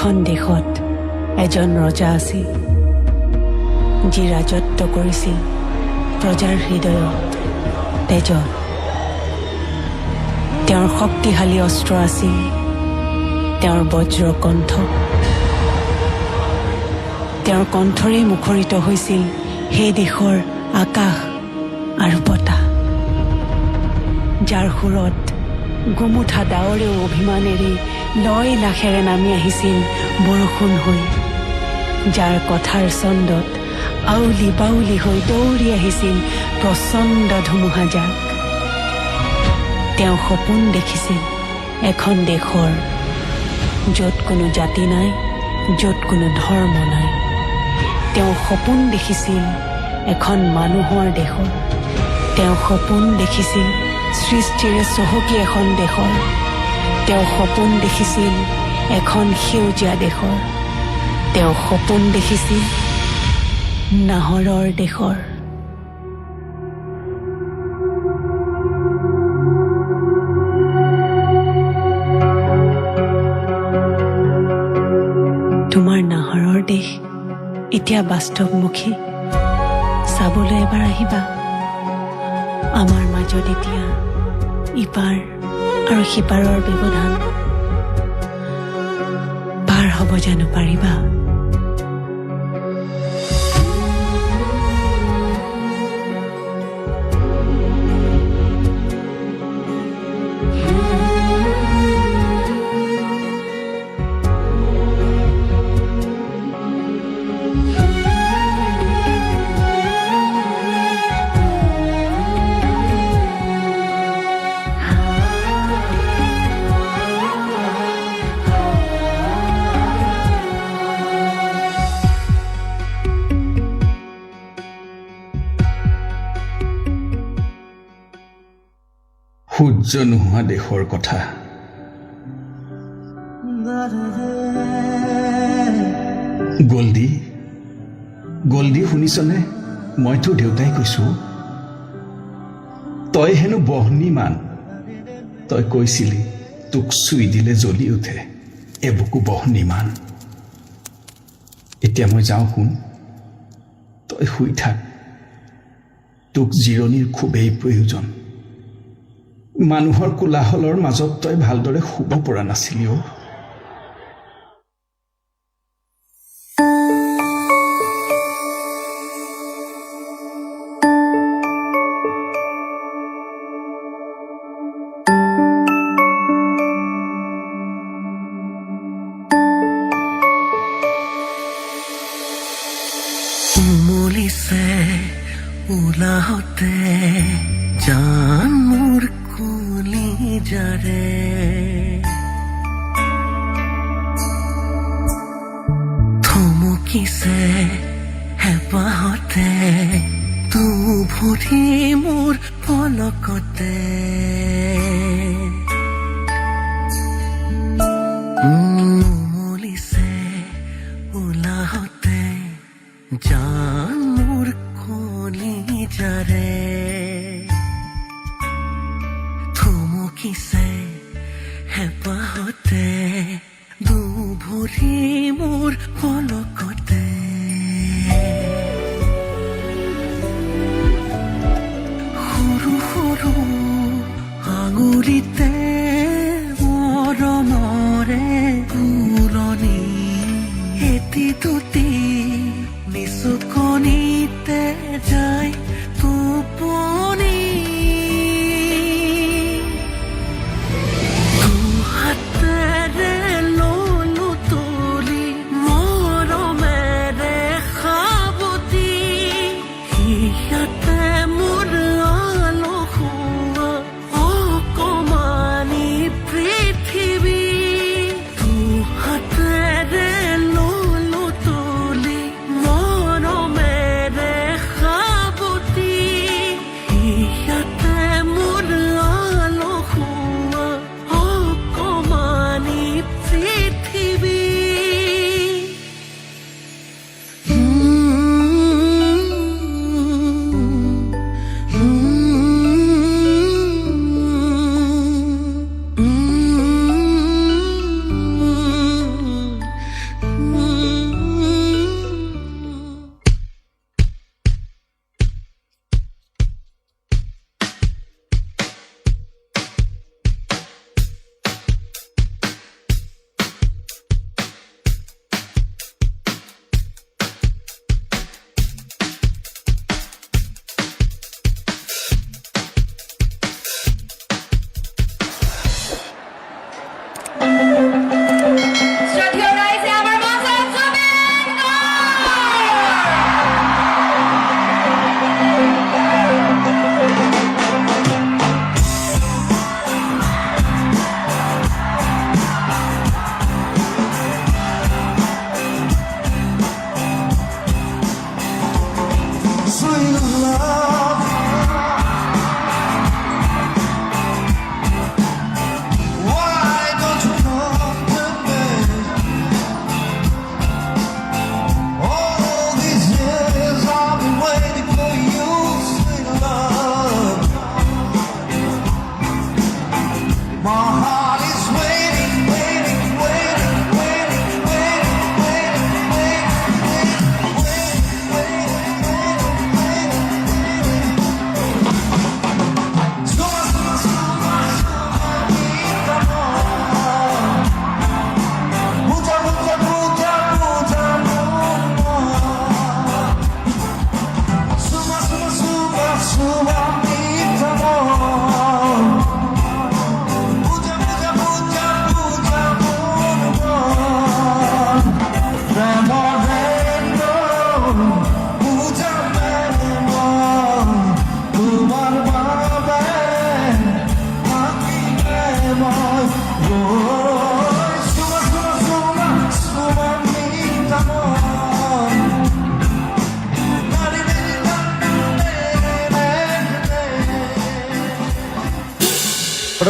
এখন দেশত এজন ৰজা আছিল, যি ৰাজত্ব কৰিছিল প্ৰজাৰ হৃদয়ত, তেজত। তেওঁৰ শক্তিশালী অস্ত্ৰ আছিল তেওঁৰ বজ্ৰ কণ্ঠ। তেওঁৰ কণ্ঠৰে মুখৰিত হৈছিল সেই দেশৰ আকাশ আৰু বতাহ, যাৰ সুৰত গুমুঠা ডাৱৰেও অভিমানেৰে লয় লাখেৰে নামি আহিছিল বৰষুণ হৈ, যাৰ কথাৰ ছন্দত আউলি বাউলি হৈ দৌৰি আহিছিল প্ৰচণ্ড ধুমুহাজাক। তেওঁ সপোন দেখিছিল এখন দেশৰ, য'ত কোনো জাতি নাই, য'ত কোনো ধৰ্ম নাই। তেওঁ সপোন দেখিছিল এখন মানুহৰ দেশৰ। তেওঁ সপোন দেখিছিল সৃষ্টিৰে চহকী এখন দেশৰ। তেওঁ সপোন দেখিছিল এখন সেউজীয়া দেশৰ। তেওঁ সপোন দেখিছিল নাহৰৰ দেশৰ। তোমাৰ নাহৰৰ দেশ এতিয়া বাস্তৱমুখী, চাবলৈ এবাৰ আহিবা। আমাৰ মাজত এতিয়া ইপাৰ আৰু সিপাৰৰ ব্যৱধান পাৰ হ'ব জানো পাৰিবা? সূৰ্য নোহোৱা দেশৰ কথা। গল্ডি, গল্ডি শুনিছনে? মইতো দেউতাই কৈছো, তই হেনো বহ্নিমান। তই কৈছিলি তোক চুই দিলে জ্বলি উঠে এবুকু বহ্নিমান। এতিয়া মই যাওঁ শুন, তই শুই থাক, তোক জিৰণিৰ খুবেই প্ৰয়োজন। মানুহৰ কোলাহলৰ মাজত তই ভালদৰে শুব পৰা নাছিলি অ'। উমলিছে ওলাহতে জান মোৰ কলিজাৰে, থমকিছে হেঁপাহতে তো ভৰি মোৰ পলকতে। উমলিছে ওলাহতে জান মোৰ কলিজাৰে, থমকিছে হেঁপাহতে দুভৰি মোৰ পলকতে। সৰু সৰু আঙুলিতে মৰমৰে পুৰণি এটি দুটি নিচুকনিতে যায় টোপনি। দুহাতেৰে ললো তুলি মৰমেৰে সাৱটি, সিহঁতে মোৰ আলসুৱা অকমানি পৃথিৱী। দুহাতেৰে ললো তুলি মৰমেৰে সাৱটি,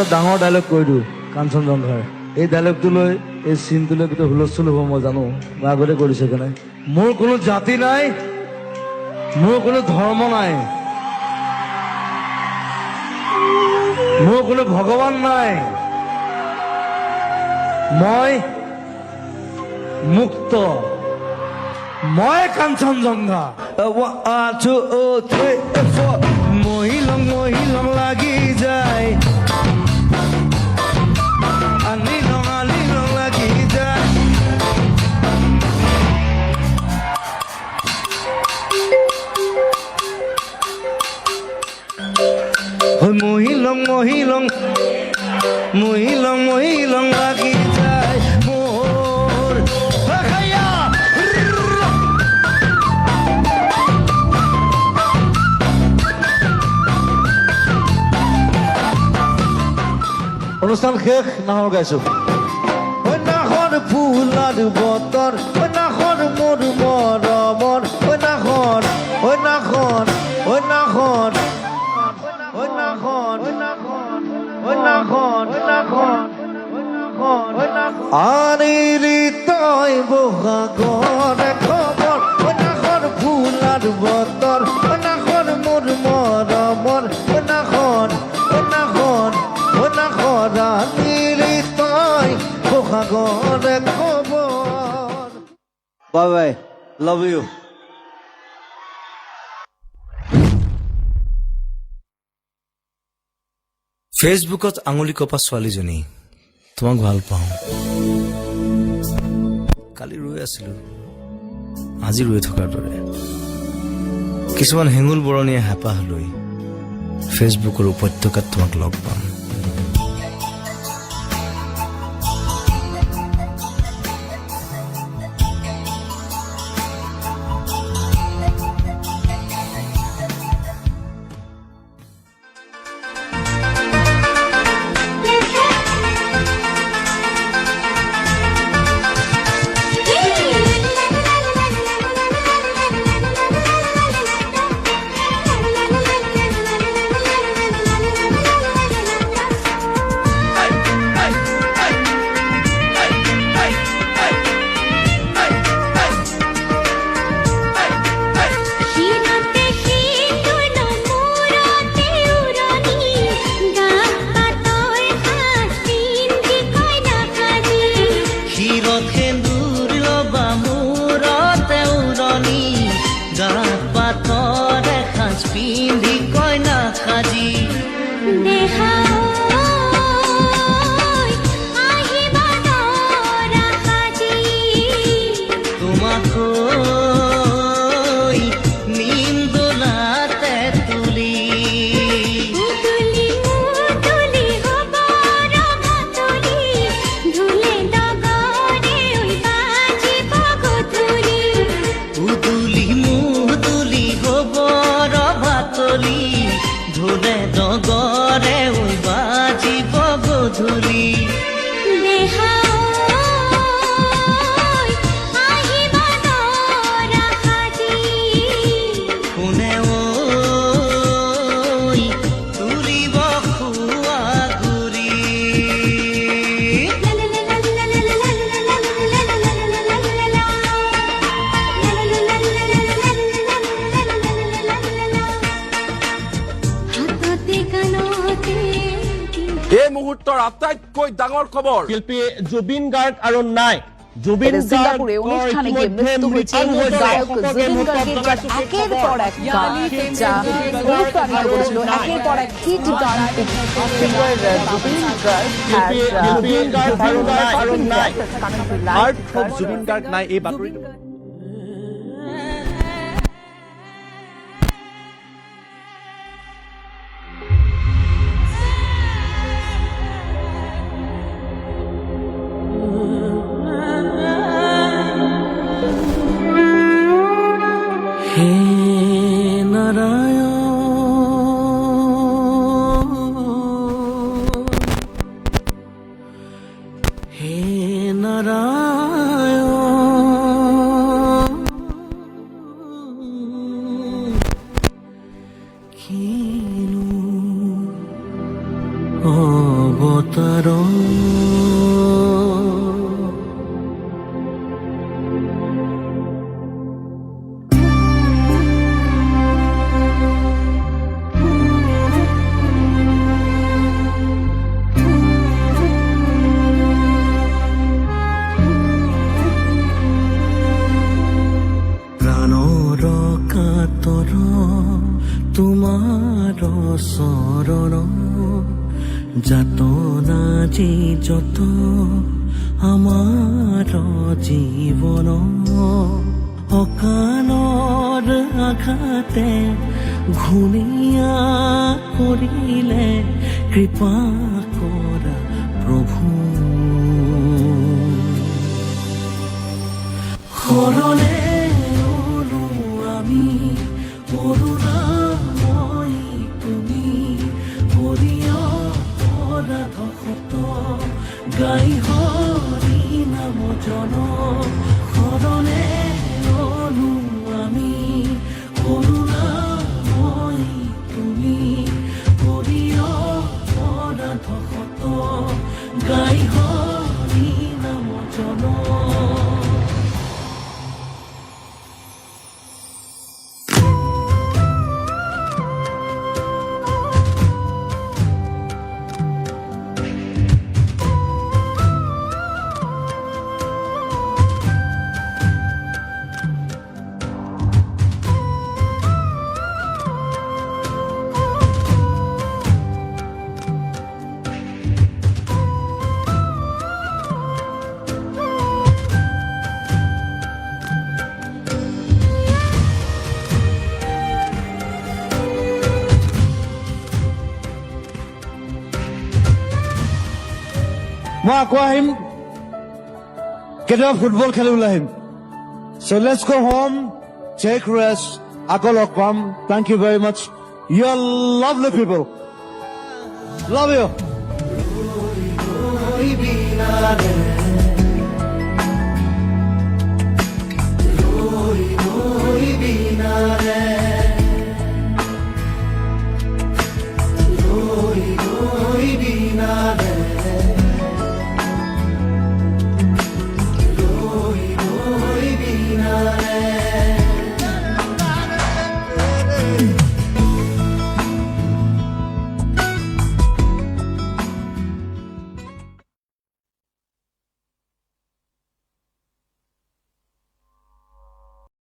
এটা ডাঙৰ ডাইলগ কৈ দিওঁ কাঞ্চনজংঘাৰ। এই ডাইলগটো লৈ এই চিনটো লৈ গোটেই হুলস্থুল হ'ব মই জানো, মই আগতে কৰিছোঁ সেইকাৰণে। মোৰ কোনো জাতি নাই, মোৰ কোনো ধৰ্ম নাই, মোৰ কোনো ভগৱান নাই, মই মুক্ত, মই কাঞ্চনজংঘা। মহিলং লাগি যায়, আলি লং লাগি যায়। মহিলং লাগি যায় মোৰ। অনুষ্ঠান শেষ, নাহৰ গাইছো। নাহৰ ফুলাৰ বতৰ, নাহৰ মোৰ মৰমৰ, নাহৰ নাহৰ নাহৰ আনিলি তই বহাগৰ খবৰ, নাহৰ ফুলাৰ বতৰ, নাহৰ মোৰ মৰমৰ, নাহৰ নাহৰ নাহৰ আনিলি তই বহাগৰ খবৰ। Bye bye, love you. ফেচবুকত আঙুলি কপা ছোৱালীজনী, তোমাক ভাল পাওঁ। কালি ৰৈ আছিলো, আজি ৰৈ থকাৰ দৰে। কিছুমান হেঙুল বৰণীয়ে হেঁপাহ লৈ ফেচবুকৰ উপত্যকাত তোমাক লগ পাম। এই মুহূৰ্তৰ আটাইতকৈ ডাঙৰ খবৰ, শিল্পী জুবিন গাৰ্গ আৰু নাই। জুবিন সিঙ্গাপুরে অনুষ্ঠানে গিয়ে মৃত্যু হয়েছে গায়ক জুবিন গার্গের, যার একের পর এক গান যা অনুপ্রাণিত করেছিল, একের পর এক হিট গান। জুবিন গাৰ্গ আৰু নাই, হাৰ্ট অফ জুবিন গাৰ্গ নাই। এই বাতৰি হে নাৰায়ণ, হে নাৰায়ণ, যাতনা যি যত আমাৰ জীৱন অকালৰ আঘাতে ঘূণীয়া কৰিলে কৃপা কৰা প্ৰভু শৰণে ৰলো আমি কৰোণাময় তুমি হৰিয় অপৰাধ শত গাই হৰি নাম জন শৰণে ৰলো আমি কৰোণাময় তুমি হৰিয় অপৰাধ শত গাই হৰি নাম জন মই আকৌ আহিম কেতিয়াবা ফুটবল খেলি ওলাই আহিম So let's go home, take rest. আকৌ লগ পাম. Thank you very much. You are lovely people. Love you.